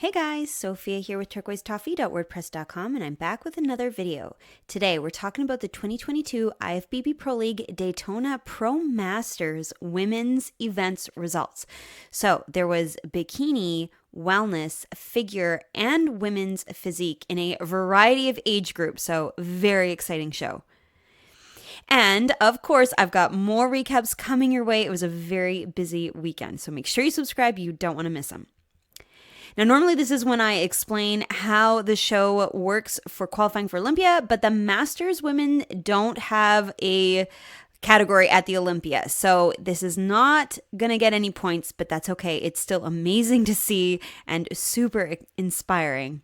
Hey guys, Sophia here with turquoisetoffee.wordpress.com, and I'm back with another video. Today we're talking about the 2022 IFBB Pro League Daytona Pro Masters women's events results. So there was bikini, wellness, figure, and women's physique in a variety of age groups, so very exciting show. And of course, I've got more recaps coming your way. It was a very busy weekend, so make sure you subscribe. You don't want to miss them. Now, normally this is when I explain how the show works for qualifying for Olympia, but the Masters women don't have a category at the Olympia. So this is not going to get any points, but that's okay. It's still amazing to see and super inspiring.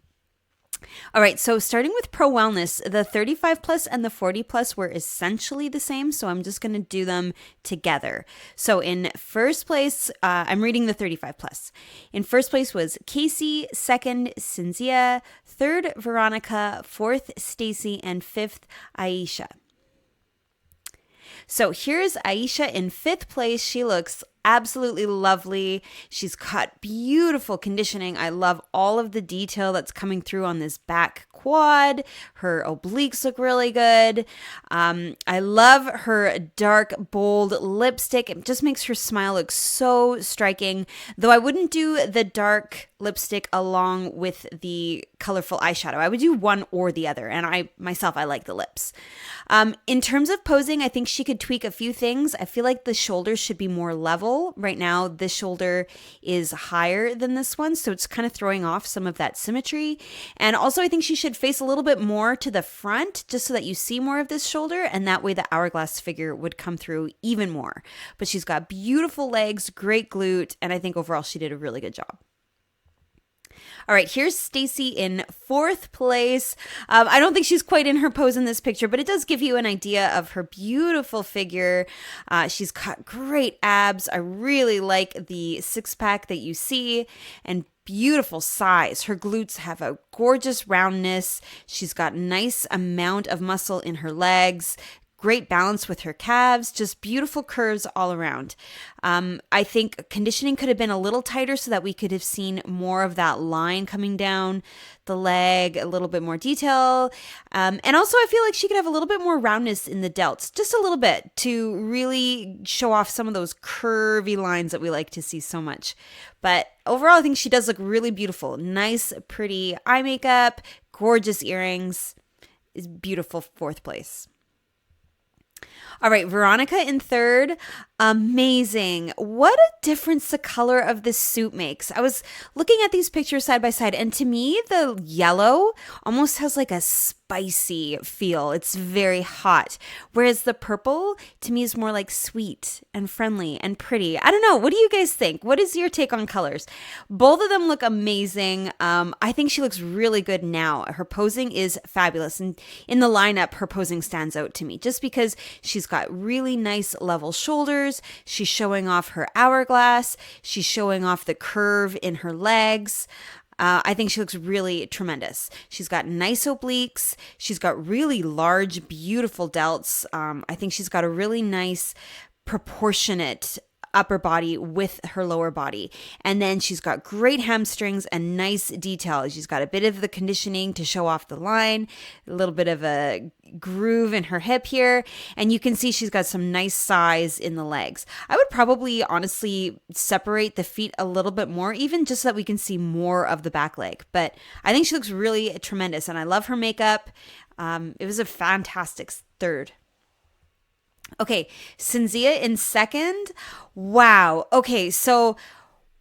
All right, so starting with Pro Wellness, the 35 plus and the 40 plus were essentially the same, so I'm just going to do them together. So in first place, I'm reading the 35 plus. In first place was Casey, second Cynthia, third Veronica, fourth Stacy, and fifth Aisha. So here's Aisha in fifth place. She looks absolutely lovely. She's got beautiful conditioning. I love all of the detail that's coming through on this back quad. Her obliques look really good. I love her dark, bold lipstick. It just makes her smile look so striking. Though I wouldn't do the dark lipstick along with the colorful eyeshadow. I would do one or the other. And I like the lips. In terms of posing, I think she could tweak a few things. I feel like the shoulders should be more level. Right now, this shoulder is higher than this one, so it's kind of throwing off some of that symmetry. And also, I think she should face a little bit more to the front, just so that you see more of this shoulder, and that way the hourglass figure would come through even more. But she's got beautiful legs, great glute, and I think overall she did a really good job. All right, here's Stacy in fourth place. I don't think she's quite in her pose in this picture, but it does give you an idea of her beautiful figure. She's got great abs. I really like the six-pack that you see, and beautiful size. Her glutes have a gorgeous roundness. She's got a nice amount of muscle in her legs. Great balance with her calves, just beautiful curves all around. I think conditioning could have been a little tighter so that we could have seen more of that line coming down the leg, a little bit more detail. And also I feel like she could have a little bit more roundness in the delts, just a little bit, to really show off some of those curvy lines that we like to see so much. But overall, I think she does look really beautiful. Nice, pretty eye makeup, gorgeous earrings. Is beautiful fourth place. All right, Veronica in third. Amazing. What a difference the color of this suit makes. I was looking at these pictures side by side, and to me, the yellow almost has like a spicy feel. It's very hot. Whereas the purple, to me, is more like sweet and friendly and pretty. I don't know. What do you guys think? What is your take on colors? Both of them look amazing. I think she looks really good now. Her posing is fabulous. And in the lineup, her posing stands out to me just because she's got really nice level shoulders. She's showing off her hourglass. She's showing off the curve in her legs. I think she looks really tremendous. She's got nice obliques. She's got really large, beautiful delts. I think she's got a really nice, proportionate upper body with her lower body. And then she's got great hamstrings and nice detail. She's got a bit of the conditioning to show off the line, a little bit of a groove in her hip here. And you can see she's got some nice size in the legs. I would probably honestly separate the feet a little bit more, even just so that we can see more of the back leg. But I think she looks really tremendous, and I love her makeup. It was a fantastic third. Okay, Cynthia in second. Wow. Okay, so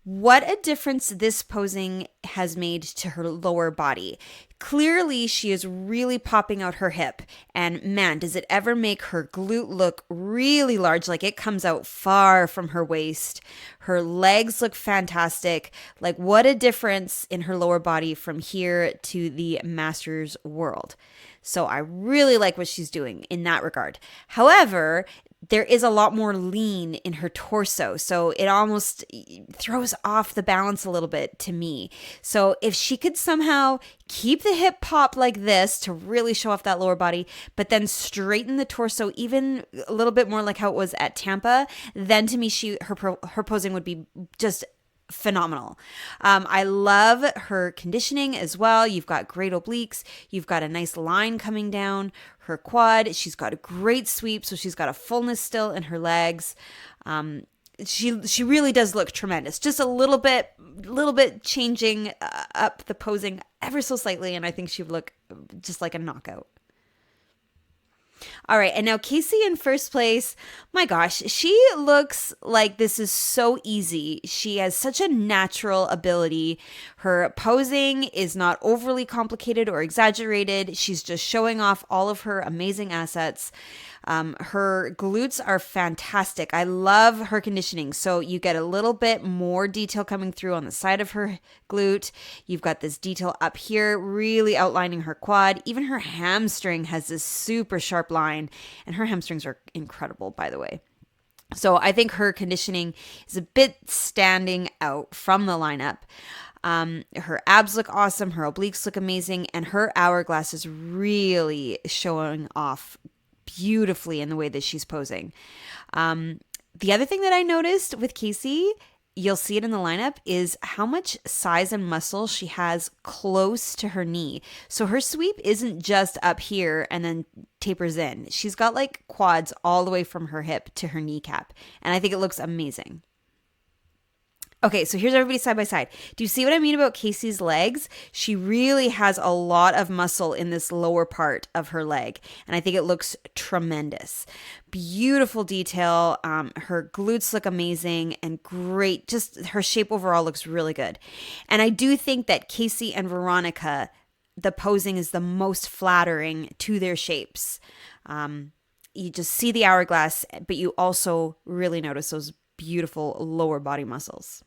what a difference this posing has made to her lower body. Clearly, she is really popping out her hip. And man, does it ever make her glute look really large, like it comes out far from her waist. Her legs look fantastic. Like, what a difference in her lower body from here to the Masters world. So I really like what she's doing in that regard. However, there is a lot more lean in her torso, so it almost throws off the balance a little bit to me. So if she could somehow keep the hip pop like this to really show off that lower body, but then straighten the torso even a little bit more like how it was at Tampa, then to me her posing would be just phenomenal. I love her conditioning as well. You've got great obliques. You've got a nice line coming down her quad. She's got a great sweep, so she's got a fullness still in her legs. She really does look tremendous. Just a little bit changing up the posing ever so slightly, and I think she would look just like a knockout. All right, and now Casey in first place. My gosh, she looks like this is so easy. She has such a natural ability. Her posing is not overly complicated or exaggerated. She's just showing off all of her amazing assets. Her glutes are fantastic. I love her conditioning. So you get a little bit more detail coming through on the side of her glute. You've got this detail up here, really outlining her quad. Even her hamstring has this super sharp line, and her hamstrings are incredible, by the way. So I think her conditioning is a bit standing out from the lineup. Her abs look awesome. Her obliques look amazing. And her hourglass is really showing off beautifully in the way that she's posing. The other thing that I noticed with Casey, you'll see it in the lineup, is how much size and muscle she has close to her knee. So her sweep isn't just up here and then tapers in. She's got like quads all the way from her hip to her kneecap. And I think it looks amazing. Okay, so here's everybody side by side. Do you see what I mean about Casey's legs? She really has a lot of muscle in this lower part of her leg, and I think it looks tremendous. Beautiful detail. Her glutes look amazing and great. Just her shape overall looks really good. And I do think that Casey and Veronica, the posing is the most flattering to their shapes. You just see the hourglass, but you also really notice those beautiful lower body muscles.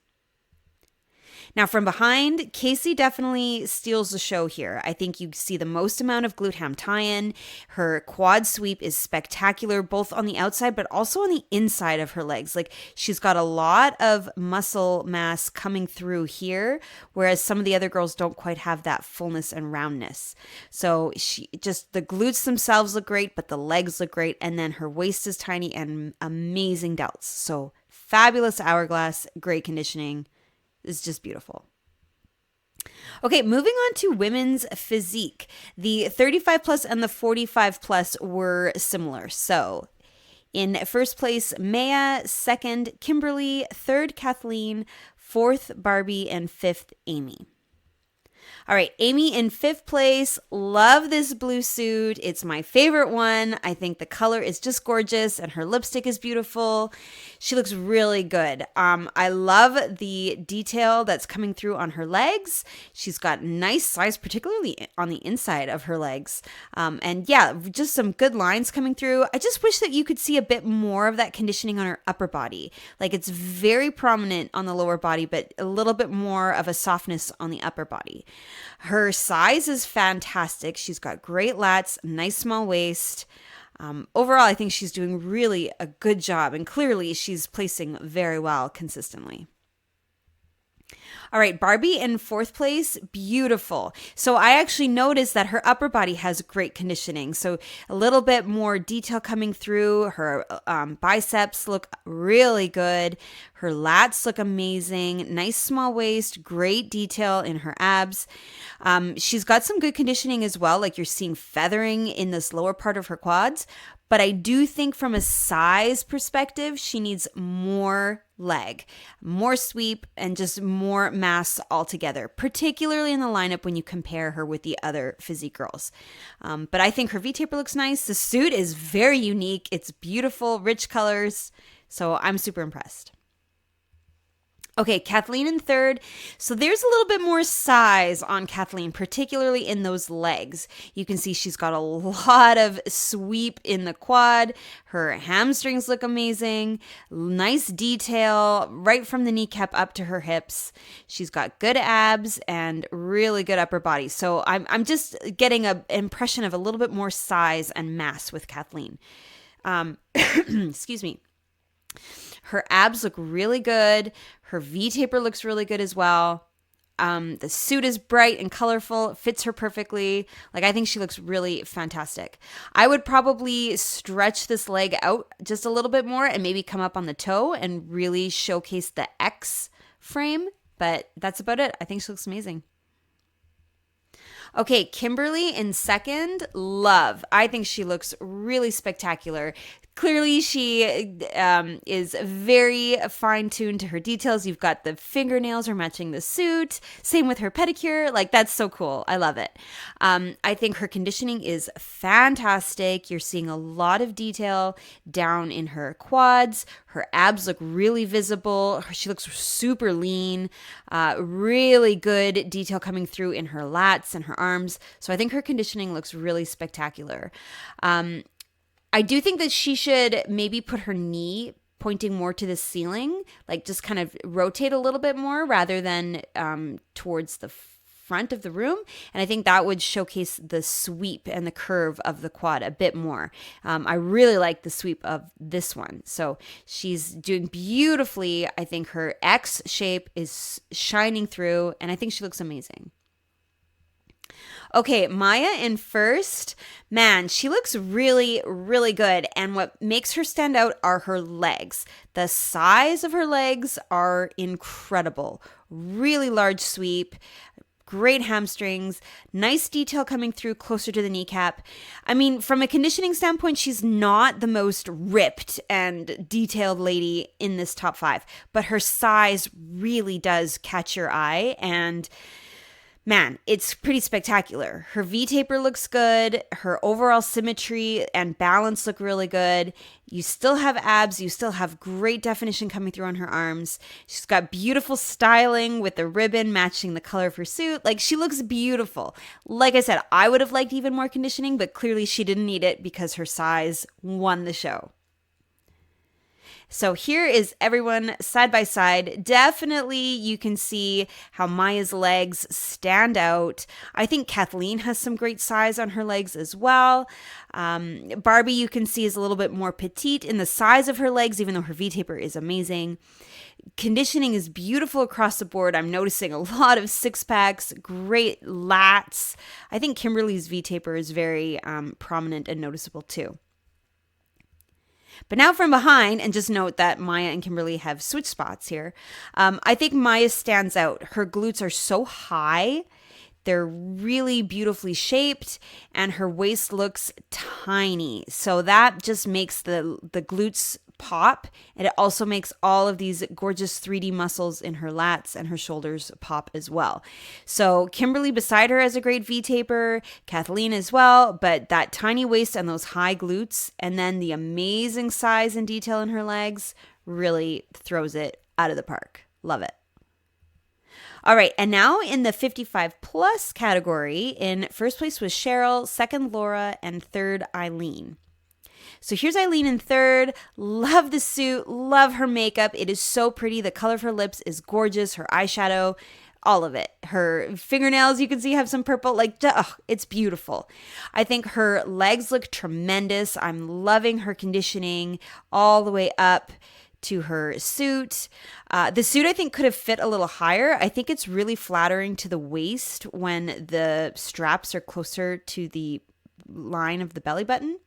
Now from behind, Casey definitely steals the show here. I think you see the most amount of glute ham tie-in. Her quad sweep is spectacular, both on the outside but also on the inside of her legs. Like, she's got a lot of muscle mass coming through here, whereas some of the other girls don't quite have that fullness and roundness. So the glutes themselves look great, but the legs look great. And then her waist is tiny and amazing delts. So fabulous hourglass, great conditioning. It's just beautiful. Okay, moving on to women's physique. The 35 plus and the 45 plus were similar. So in first place, Maya, second, Kimberly, third, Kathleen, fourth, Barbie, and fifth, Amy. All right, Amy in fifth place. Love this blue suit. It's my favorite one. I think the color is just gorgeous and her lipstick is beautiful. She looks really good. I love the detail that's coming through on her legs. She's got nice size, particularly on the inside of her legs. And yeah, just some good lines coming through. I just wish that you could see a bit more of that conditioning on her upper body. Like, it's very prominent on the lower body, but a little bit more of a softness on the upper body. Her size is fantastic. She's got great lats, nice small waist. Overall, I think she's doing really a good job, and clearly she's placing very well consistently. All right, Barbie in fourth place, beautiful. So I actually noticed that her upper body has great conditioning. So a little bit more detail coming through. Her biceps look really good. Her lats look amazing. Nice small waist, great detail in her abs. She's got some good conditioning as well. Like, you're seeing feathering in this lower part of her quads. But I do think from a size perspective, she needs more leg, more sweep, and just more mass altogether, particularly in the lineup when you compare her with the other physique girls. But I think her V-taper looks nice. The suit is very unique. It's beautiful, rich colors. So I'm super impressed. Okay, Kathleen in third. So there's a little bit more size on Kathleen, particularly in those legs. You can see she's got a lot of sweep in the quad. Her hamstrings look amazing. Nice detail right from the kneecap up to her hips. She's got good abs and really good upper body. So I'm just getting an impression of a little bit more size and mass with Kathleen. Excuse me. Her abs look really good. Her V-taper looks really good as well. The suit is bright and colorful. It fits her perfectly. Like, I think she looks really fantastic. I would probably stretch this leg out just a little bit more and maybe come up on the toe and really showcase the X frame, but that's about it. I think she looks amazing. Okay, Kimberly in second, love. I think she looks really spectacular. Clearly, she is very fine-tuned to her details. You've got the fingernails are matching the suit. Same with her pedicure. Like, that's so cool. I love it. I think her conditioning is fantastic. You're seeing a lot of detail down in her quads. Her abs look really visible. She looks super lean. Really good detail coming through in her lats and her arms. So I think her conditioning looks really spectacular. I do think that she should maybe put her knee pointing more to the ceiling, like just kind of rotate a little bit more rather than towards the front of the room. And I think that would showcase the sweep and the curve of the quad a bit more. I really like the sweep of this one. So she's doing beautifully. I think her X shape is shining through, and I think she looks amazing. Okay, Maya in first. Man, she looks really, really good. And what makes her stand out are her legs. The size of her legs are incredible. Really large sweep, great hamstrings, nice detail coming through closer to the kneecap. I mean, from a conditioning standpoint, she's not the most ripped and detailed lady in this top 5, but her size really does catch your eye, and man, it's pretty spectacular. Her V-taper looks good. Her overall symmetry and balance look really good. You still have abs. You still have great definition coming through on her arms. She's got beautiful styling with the ribbon matching the color of her suit. Like, she looks beautiful. Like I said, I would have liked even more conditioning, but clearly she didn't need it because her size won the show. So here is everyone side by side. Definitely you can see how Maya's legs stand out. I think Kathleen has some great size on her legs as well. Barbie you can see is a little bit more petite in the size of her legs, even though her V-taper is amazing. Conditioning is beautiful across the board. I'm noticing a lot of six packs, great lats. I think Kimberly's V-taper is very prominent and noticeable too. But now from behind, and just note that Maya and Kimberly have switch spots here. I think Maya stands out. Her glutes are so high. They're really beautifully shaped, and her waist looks tiny. So that just makes the glutes pop, and it also makes all of these gorgeous 3D muscles in her lats and her shoulders pop as well. So Kimberly beside her has a great V-taper, Kathleen as well, but that tiny waist and those high glutes, and then the amazing size and detail in her legs really throws it out of the park. Love it. All right, and now in the 55 plus category, in first place was Cheryl, second Laura, and third Eileen. So here's Eileen in third. Love the suit, love her makeup. It is so pretty. The color of her lips is gorgeous. Her eyeshadow, all of it. Her fingernails, you can see, have some purple. Like, it's beautiful. I think her legs look tremendous. I'm loving her conditioning all the way up to her suit. The suit, I think, could have fit a little higher. I think it's really flattering to the waist when the straps are closer to the line of the belly button.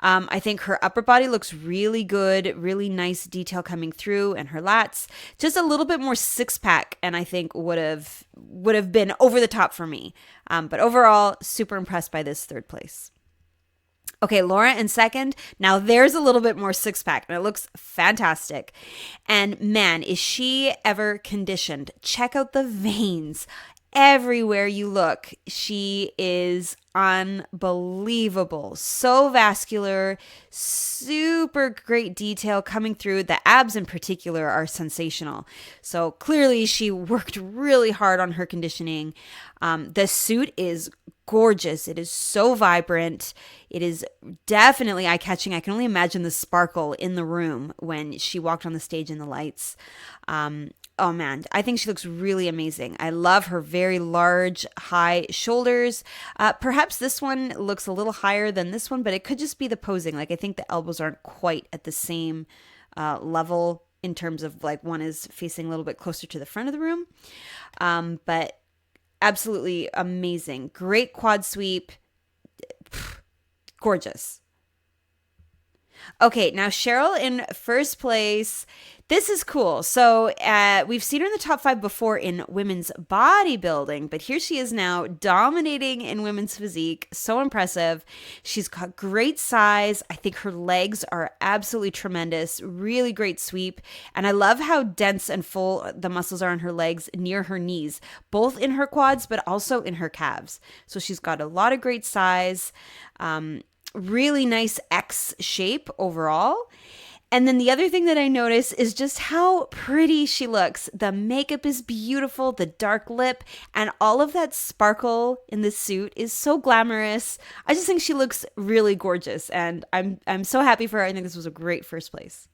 I think her upper body looks really good, really nice detail coming through, and her lats just a little bit more six pack, and I think would have been over the top for me. But overall, super impressed by this third place. Okay, Laura in second. Now there's a little bit more six pack, and it looks fantastic. And man, is she ever conditioned? Check out the veins. Everywhere you look, she is unbelievable. So vascular, super great detail coming through. The abs in particular are sensational. So clearly she worked really hard on her conditioning. The suit is gorgeous. It is so vibrant. It is definitely eye-catching. I can only imagine the sparkle in the room when she walked on the stage in the lights. Oh man, I think she looks really amazing. I love her very large, high shoulders. Perhaps this one looks a little higher than this one, but it could just be the posing. Like, I think the elbows aren't quite at the same level in terms of, like, one is facing a little bit closer to the front of the room. But absolutely amazing. Great quad sweep. Gorgeous. Okay, now Cheryl in first place. This is cool. So we've seen her in the top 5 before in women's bodybuilding, but here she is now dominating in women's physique. So impressive. She's got great size. I think her legs are absolutely tremendous. Really great sweep. And I love how dense and full the muscles are on her legs near her knees, both in her quads, but also in her calves. So she's got a lot of great size. Really nice X shape overall. And then the other thing that I notice is just how pretty she looks. The makeup is beautiful, the dark lip, and all of that sparkle in the suit is so glamorous. I just think she looks really gorgeous, and I'm so happy for her. I think this was a great first place.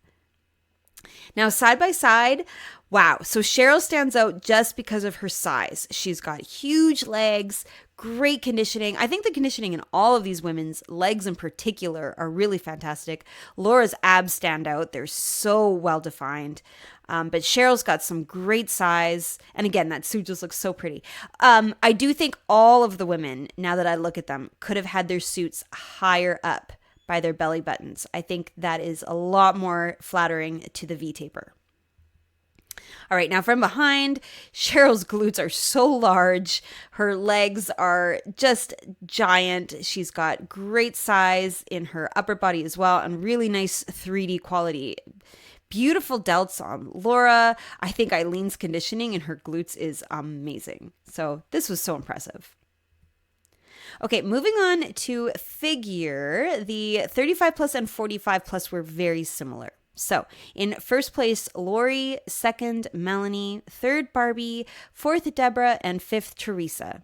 Now, side by side, wow. So Cheryl stands out just because of her size. She's got huge legs, great conditioning. I think the conditioning in all of these women's legs in particular are really fantastic. Laura's abs stand out. They're so well defined. But Cheryl's got some great size. And again, that suit just looks so pretty. I do think all of the women, now that I look at them, could have had their suits higher up by their belly buttons. I think that is a lot more flattering to the V-taper. All right, now from behind, Cheryl's glutes are so large. Her legs are just giant. She's got great size in her upper body as well, and really nice 3D quality. Beautiful delts on Laura. I think Eileen's conditioning in her glutes is amazing. So this was so impressive. Okay, moving on to figure, the 35 plus and 45 plus were very similar. So in first place, Lori, second, Melanie, third, Barbie, fourth, Deborah, and fifth, Teresa.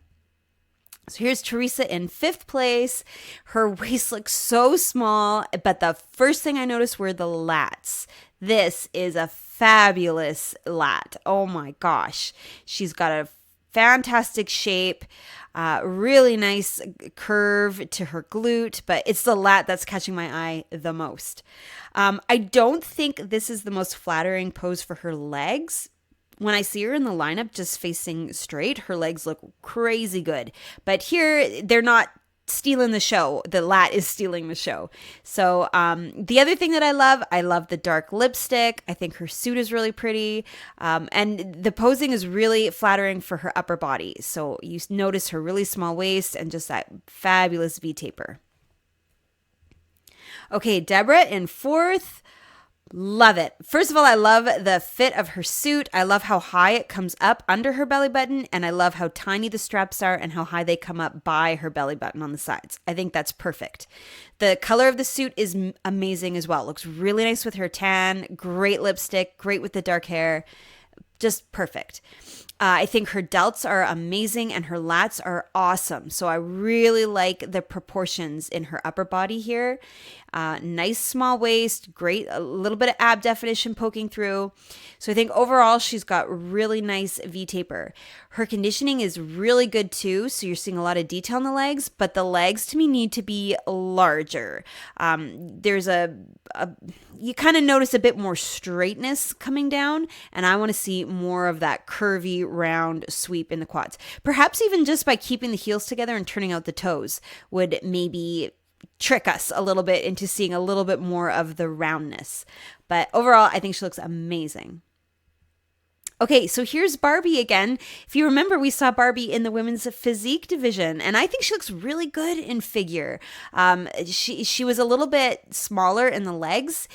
So here's Teresa in fifth place. Her waist looks so small, but the first thing I noticed were the lats. This is a fabulous lat. Oh my gosh. She's got a fantastic shape, really nice curve to her glute, but it's the lat that's catching my eye the most. I don't think this is the most flattering pose for her legs. When I see her in the lineup just facing straight, her legs look crazy good. But here, they're not stealing the show. The lat is stealing the show. So the other thing that I love the dark lipstick. I think her suit is really pretty. And the posing is really flattering for her upper body. So you notice her really small waist and just that fabulous V-taper. Okay, Deborah in fourth. Love it. First of all, I love the fit of her suit. I love how high it comes up under her belly button, and I love how tiny the straps are and how high they come up by her belly button on the sides. I think that's perfect. The color of the suit is amazing as well. It looks really nice with her tan, great lipstick, great with the dark hair. Just perfect. I think her delts are amazing and her lats are awesome. So I really like the proportions in her upper body here. Nice small waist, great, a little bit of ab definition poking through. So I think overall she's got really nice V-taper. Her conditioning is really good too. So you're seeing a lot of detail in the legs, but the legs to me need to be larger. There's you kind of notice a bit more straightness coming down, and I want to see more of that curvy round sweep in the quads. Perhaps even just by keeping the heels together and turning out the toes would maybe trick us a little bit into seeing a little bit more of the roundness. But overall, I think she looks amazing. Okay, so here's Barbie again. If you remember, we saw Barbie in the women's physique division, and I think she looks really good in figure. She was a little bit smaller in the legs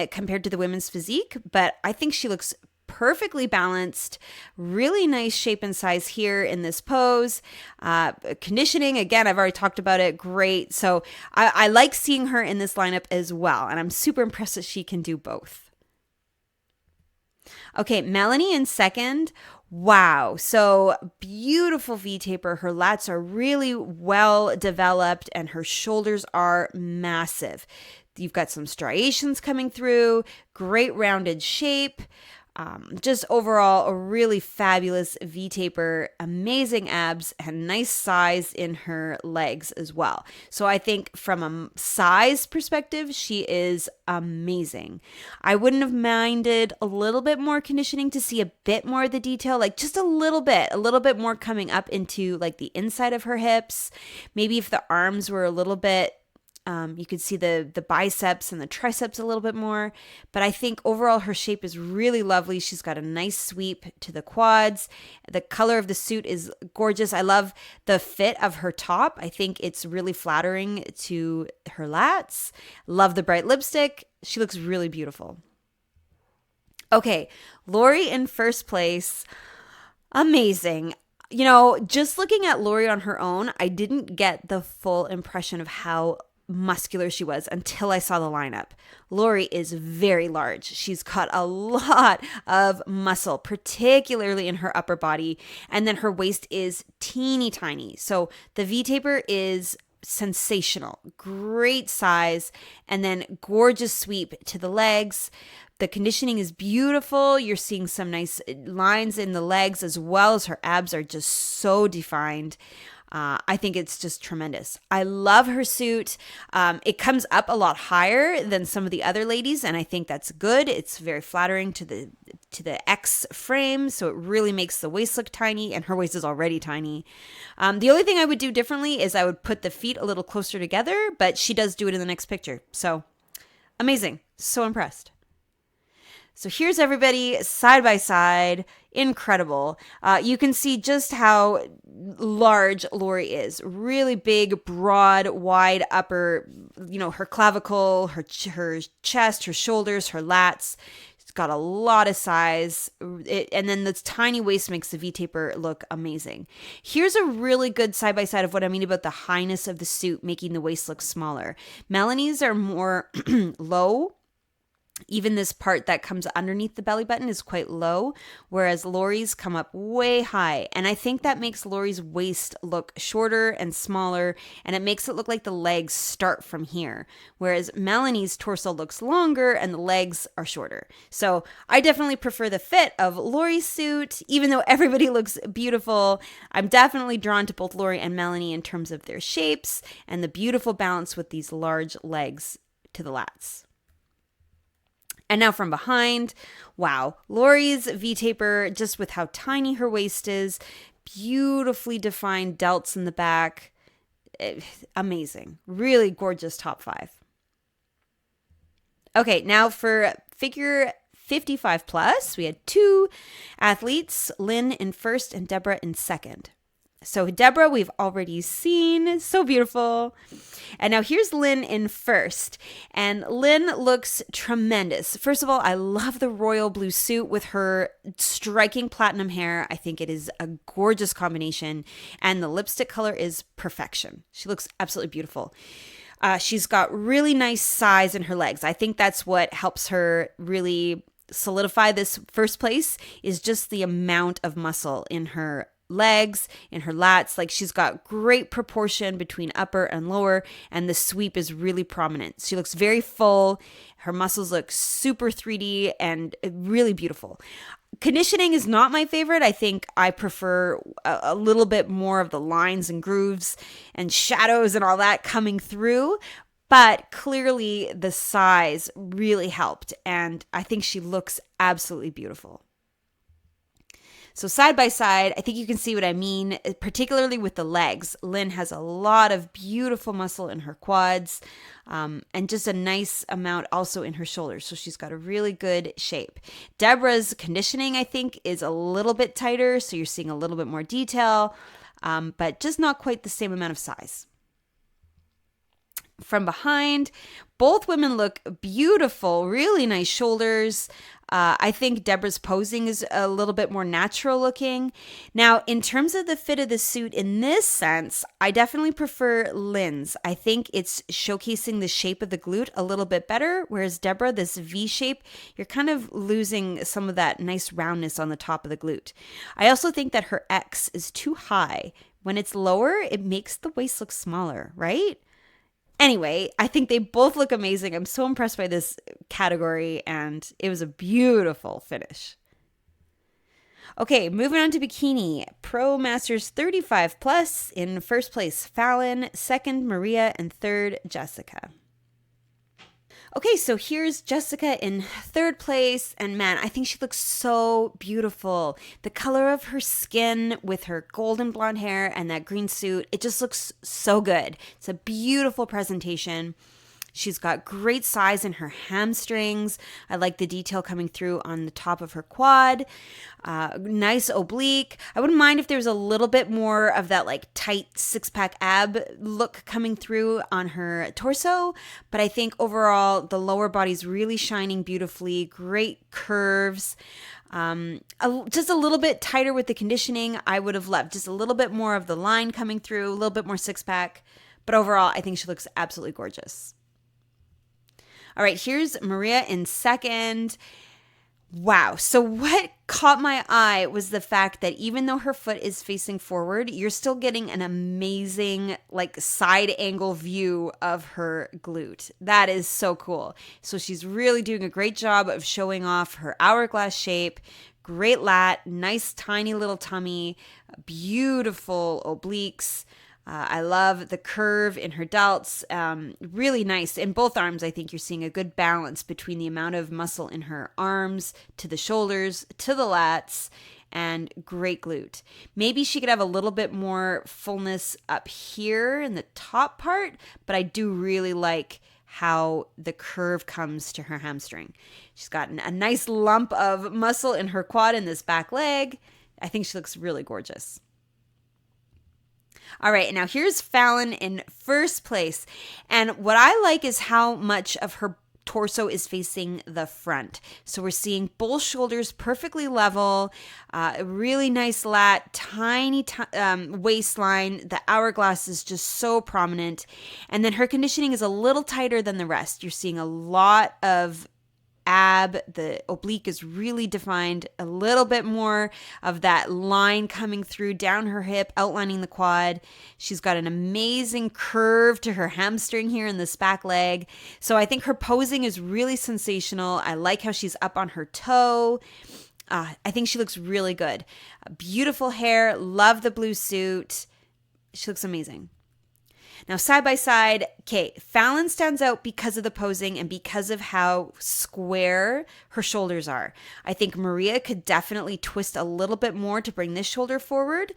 compared to the women's physique, but I think she looks perfectly balanced, really nice shape and size here in this pose. Conditioning, again, I've already talked about it, great. So I like seeing her in this lineup as well, and I'm super impressed that she can do both. Okay, Melanie in second. Wow. So beautiful V-taper. Her lats are really well developed and her shoulders are massive. You've got some striations coming through, great rounded shape. Just overall a really fabulous V-taper, amazing abs, and nice size in her legs as well. So I think from a size perspective, she is amazing. I wouldn't have minded a little bit more conditioning to see a bit more of the detail, like just a little bit more coming up into like the inside of her hips. Maybe if the arms were a little bit You can see the biceps and the triceps a little bit more, but I think overall her shape is really lovely. She's got a nice sweep to the quads. The color of the suit is gorgeous. I love the fit of her top. I think it's really flattering to her lats. Love the bright lipstick. She looks really beautiful. Okay, Lori in first place. Amazing. Just looking at Lori on her own, I didn't get the full impression of how muscular she was until I saw the lineup. Lori is very large. She's got a lot of muscle, particularly in her upper body, and then her waist is teeny tiny. So the V-taper is sensational, great size, and then gorgeous sweep to the legs. The conditioning is beautiful. You're seeing some nice lines in the legs as well as her abs are just so defined. I think it's just tremendous. I love her suit. It comes up a lot higher than some of the other ladies, and I think that's good. It's very flattering to the X frame, so it really makes the waist look tiny, and her waist is already tiny. The only thing I would do differently is I would put the feet a little closer together, but she does do it in the next picture. So amazing. So impressed. So here's everybody side by side. Incredible. You can see just how large Lori is. Really big, broad, wide upper, her clavicle, her chest, her shoulders, her lats. It's got a lot of size. And then this tiny waist makes the V-taper look amazing. Here's a really good side-by-side of what I mean about the highness of the suit, making the waist look smaller. Melanie's are more low. Even this part that comes underneath the belly button is quite low, whereas Lori's come up way high. And I think that makes Lori's waist look shorter and smaller, and it makes it look like the legs start from here, whereas Melanie's torso looks longer and the legs are shorter. So I definitely prefer the fit of Lori's suit, even though everybody looks beautiful. I'm definitely drawn to both Lori and Melanie in terms of their shapes and the beautiful balance with these large legs to the lats. And now from behind, wow, Lori's V-taper, just with how tiny her waist is, beautifully defined delts in the back, amazing, really gorgeous top 5. Okay, now for figure 55 plus, we had 2 athletes, Lynn in first and Deborah in second. So Deborah, we've already seen, so beautiful. And now here's Lynn in first. And Lynn looks tremendous. First of all, I love the royal blue suit with her striking platinum hair. I think it is a gorgeous combination. And the lipstick color is perfection. She looks absolutely beautiful. She's got really nice size in her legs. I think that's what helps her really solidify this first place, is just the amount of muscle in her legs, in her lats. Like, she's got great proportion between upper and lower, and the sweep is really prominent. She looks very full. Her muscles look super 3D and really beautiful. Conditioning is not my favorite. I think I prefer a little bit more of the lines and grooves and shadows and all that coming through. But clearly the size really helped, and I think she looks absolutely beautiful. So side by side, I think you can see what I mean, particularly with the legs. Lynn has a lot of beautiful muscle in her quads, and just a nice amount also in her shoulders. So she's got a really good shape. Deborah's conditioning, I think, is a little bit tighter, so you're seeing a little bit more detail, but just not quite the same amount of size. From behind, both women look beautiful, really nice shoulders. I think Deborah's posing is a little bit more natural looking. Now, in terms of the fit of the suit in this sense, I definitely prefer Lynn's. I think it's showcasing the shape of the glute a little bit better, whereas Deborah, this V shape, you're kind of losing some of that nice roundness on the top of the glute. I also think that her X is too high. When it's lower, it makes the waist look smaller, right? Anyway, I think they both look amazing. I'm so impressed by this category, and it was a beautiful finish. Okay, moving on to bikini. Pro Masters 35 plus. In first place, Fallon. Second, Maria. And third, Jessica. Okay, so here's Jessica in third place, and man, I think she looks so beautiful. The color of her skin with her golden blonde hair and that green suit, it just looks so good. It's a beautiful presentation. She's got great size in her hamstrings. I like the detail coming through on the top of her quad. Nice oblique. I wouldn't mind if there was a little bit more of that like tight six-pack ab look coming through on her torso. But I think overall the lower body's really shining beautifully. Great curves. Just a little bit tighter with the conditioning. I would have loved just a little bit more of the line coming through, a little bit more six-pack. But overall, I think she looks absolutely gorgeous. All right, here's Maria in second. Wow. So what caught my eye was the fact that even though her foot is facing forward, you're still getting an amazing like side angle view of her glute. That is so cool. So she's really doing a great job of showing off her hourglass shape. Great lat, nice tiny little tummy, beautiful obliques. I love the curve in her delts. Really nice. In both arms, I think you're seeing a good balance between the amount of muscle in her arms, to the shoulders, to the lats, and great glute. Maybe she could have a little bit more fullness up here in the top part, but I do really like how the curve comes to her hamstring. She's got a nice lump of muscle in her quad in this back leg. I think she looks really gorgeous. All right, and now here's Fallon in first place. And what I like is how much of her torso is facing the front. So we're seeing both shoulders perfectly level, a really nice lat, tiny waistline. The hourglass is just so prominent. And then her conditioning is a little tighter than the rest. You're seeing a lot of ab, the oblique is really defined, a little bit more of that line coming through down her hip, outlining the quad. She's got an amazing curve to her hamstring here in this back leg. So I think her posing is really sensational. I like how she's up on her toe. I think she looks really good. Beautiful hair, love the blue suit. She looks amazing. Now, side by side, okay, Fallon stands out because of the posing and because of how square her shoulders are. I think Maria could definitely twist a little bit more to bring this shoulder forward.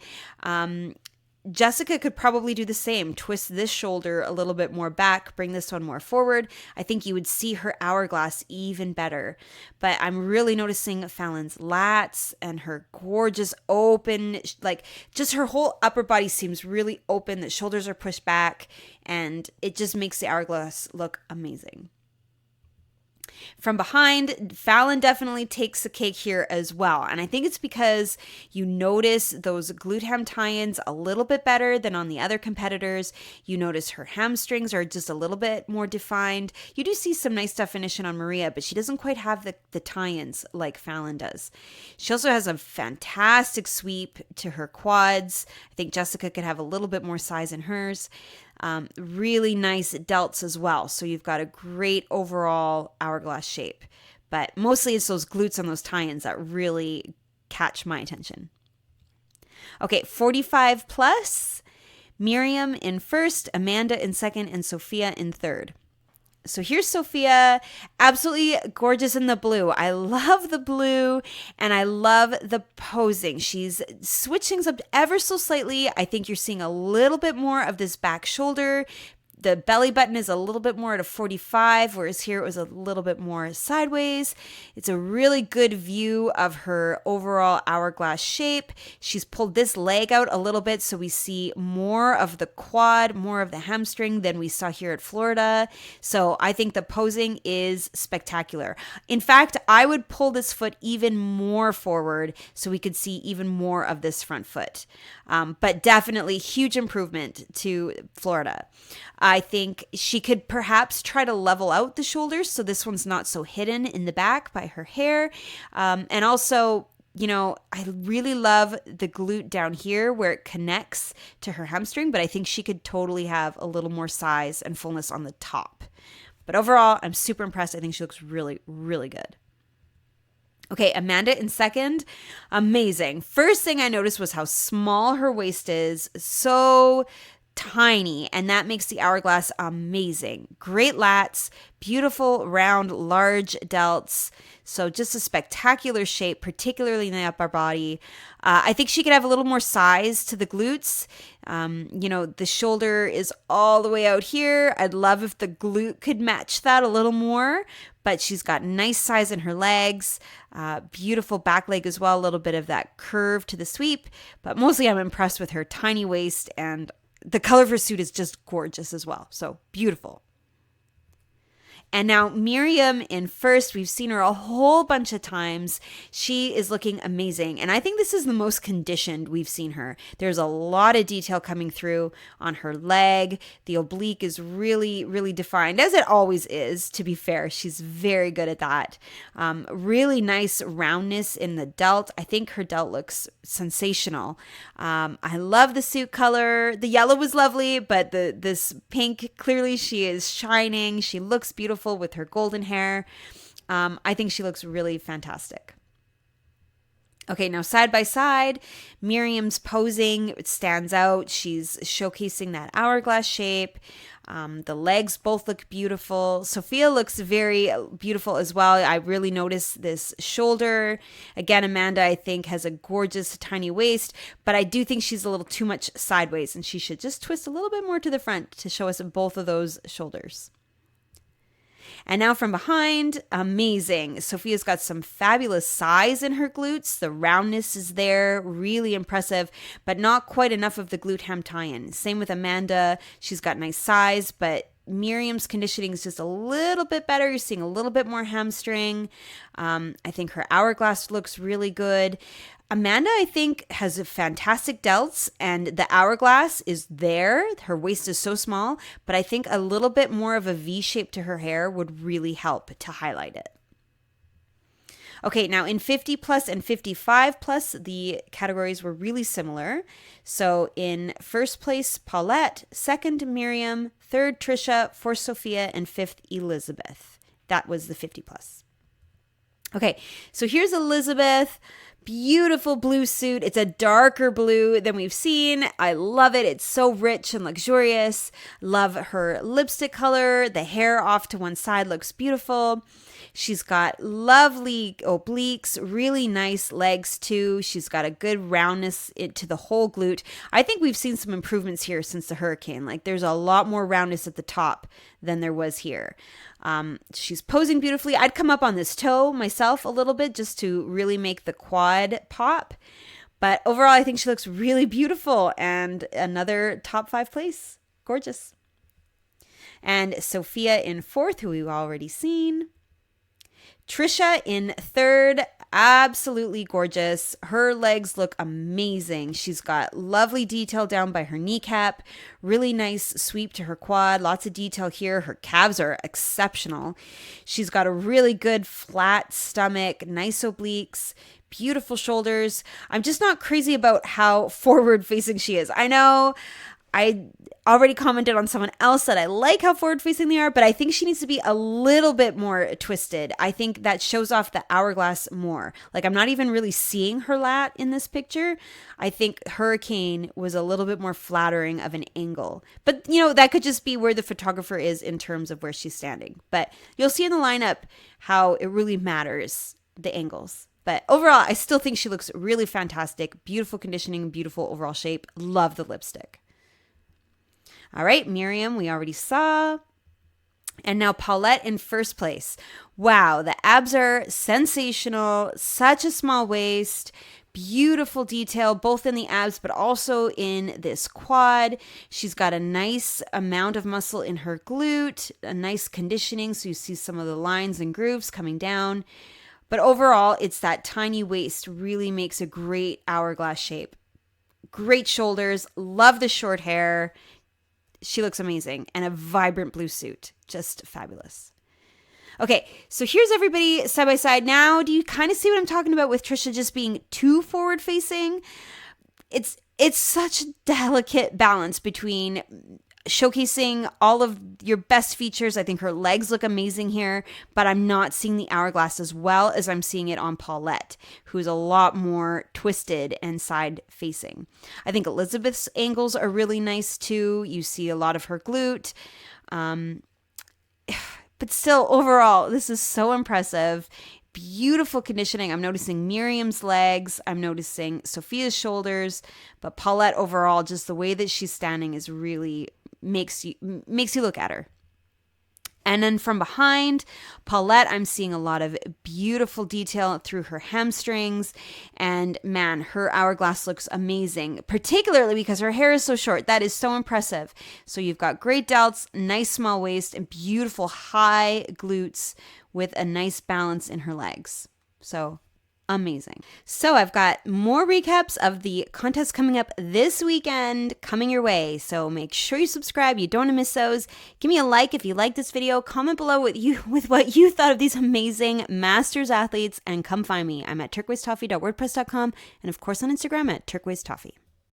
Jessica could probably do the same, twist this shoulder a little bit more back, bring this one more forward. I think you would see her hourglass even better. But I'm really noticing Fallon's lats and her gorgeous open, like just her whole upper body seems really open. The shoulders are pushed back and it just makes the hourglass look amazing. From behind, Fallon definitely takes the cake here as well. And I think it's because you notice those glute ham tie-ins a little bit better than on the other competitors. You notice her hamstrings are just a little bit more defined. You do see some nice definition on Maria, but she doesn't quite have the tie-ins like Fallon does. She also has a fantastic sweep to her quads. I think Jessica could have a little bit more size in hers. Really nice delts as well. So you've got a great overall hourglass shape. But mostly it's those glutes and those tie-ins that really catch my attention. Okay, 45 plus. Miriam in first, Amanda in second, and Sophia in third. So here's Sophia, absolutely gorgeous in the blue. I love the blue and I love the posing. She's switching things up ever so slightly. I think you're seeing a little bit more of this back shoulder. The belly button is a little bit more at a 45, whereas here it was a little bit more sideways. It's a really good view of her overall hourglass shape. She's pulled this leg out a little bit, so we see more of the quad, more of the hamstring than we saw here at Florida. So I think the posing is spectacular. In fact, I would pull this foot even more forward so we could see even more of this front foot. But definitely huge improvement to Florida. I think she could perhaps try to level out the shoulders so this one's not so hidden in the back by her hair. And also, you know, I really love the glute down here where it connects to her hamstring, but I think she could totally have a little more size and fullness on the top. But overall, I'm super impressed. I think she looks really, really good. Okay, Amanda in second, amazing. First thing I noticed was how small her waist is. So tiny, and that makes the hourglass amazing. Great lats, beautiful, round, large delts. So just a spectacular shape, particularly in the upper body. I think she could have a little more size to the glutes. The shoulder is all the way out here. I'd love if the glute could match that a little more, but she's got nice size in her legs, beautiful back leg as well, a little bit of that curve to the sweep. But mostly I'm impressed with her tiny waist, and the color of her suit is just gorgeous as well. So beautiful. And now Miriam in first, we've seen her a whole bunch of times. She is looking amazing. And I think this is the most conditioned we've seen her. There's a lot of detail coming through on her leg. The oblique is really, really defined, as it always is, to be fair. She's very good at that. Really nice roundness in the delt. I think her delt looks sensational. I love the suit color. The yellow was lovely, but this pink, clearly she is shining. She looks beautiful with her golden hair. I think she looks really fantastic. Okay, now side by side, Miriam's posing. It stands out. She's showcasing that hourglass shape. The legs both look beautiful. Sophia looks very beautiful as well. I really notice this shoulder. Again, Amanda, I think, has a gorgeous tiny waist, but I do think she's a little too much sideways, and she should just twist a little bit more to the front to show us both of those shoulders. And now from behind, amazing. Sophia's got some fabulous size in her glutes. The roundness is there, really impressive, but not quite enough of the glute hem tie-in. Same with Amanda. She's got nice size, but Miriam's conditioning is just a little bit better. You're seeing a little bit more hamstring. I think her hourglass looks really good. Amanda, I think, has a fantastic delts, and the hourglass is there. Her waist is so small, but I think a little bit more of a V shape to her hair would really help to highlight it. Okay, now in 50 plus and 55 plus, the categories were really similar. So in first place, Paulette, second, Miriam, third, Trisha, fourth, Sophia, and fifth, Elizabeth. That was the 50 plus. Okay, so here's Elizabeth. Beautiful blue suit. It's a darker blue than we've seen. I love it. It's so rich and luxurious. Love her lipstick color. The hair off to one side looks beautiful. She's got lovely obliques, really nice legs too. She's got a good roundness to the whole glute. I think we've seen some improvements here since the hurricane. Like there's a lot more roundness at the top than there was here. She's posing beautifully. I'd come up on this toe myself a little bit just to really make the quad pop. But overall, I think she looks really beautiful and another top 5 place. Gorgeous. And Sophia in fourth, who we've already seen. Trisha in third, absolutely gorgeous. Her legs look amazing. She's got lovely detail down by her kneecap, really nice sweep to her quad, lots of detail here. Her calves are exceptional. She's got a really good flat stomach, nice obliques, beautiful shoulders. I'm just not crazy about how forward facing she is. I know I already commented on someone else that I like how forward facing they are, but I think she needs to be a little bit more twisted. I think that shows off the hourglass more. Like I'm not even really seeing her lat in this picture. I think Hurricane was a little bit more flattering of an angle, but that could just be where the photographer is in terms of where she's standing. But you'll see in the lineup how it really matters, the angles. But overall, I still think she looks really fantastic. Beautiful conditioning, beautiful overall shape. Love the lipstick. All right, Miriam, we already saw. And now Paulette in first place. Wow, the abs are sensational. Such a small waist. Beautiful detail, both in the abs, but also in this quad. She's got a nice amount of muscle in her glute, a nice conditioning. So you see some of the lines and grooves coming down. But overall, it's that tiny waist really makes a great hourglass shape. Great shoulders. Love the short hair. She looks amazing, and a vibrant blue suit. Just fabulous. Okay, so here's everybody side by side. Now, do you kind of see what I'm talking about with Trisha just being too forward facing? It's such a delicate balance between showcasing all of your best features. I think her legs look amazing here, but I'm not seeing the hourglass as well as I'm seeing it on Paulette, who's a lot more twisted and side facing. I think Elizabeth's angles are really nice too. You see a lot of her glute. But still, overall, this is so impressive. Beautiful conditioning. I'm noticing Miriam's legs. I'm noticing Sophia's shoulders. But Paulette overall, just the way that she's standing is really makes you look at her. And then from behind, Paulette, I'm seeing a lot of beautiful detail through her hamstrings. And man, her hourglass looks amazing, particularly because her hair is so short. That is so impressive. So you've got great delts, nice small waist, and beautiful high glutes with a nice balance in her legs. So amazing. So I've got more recaps of the contest coming up this weekend coming your way. So make sure you subscribe. You don't want to miss those. Give me a like if you like this video. Comment below with what you thought of these amazing Masters athletes, and come find me. I'm at turquoisetoffee.wordpress.com and of course on Instagram at turquoisetoffee.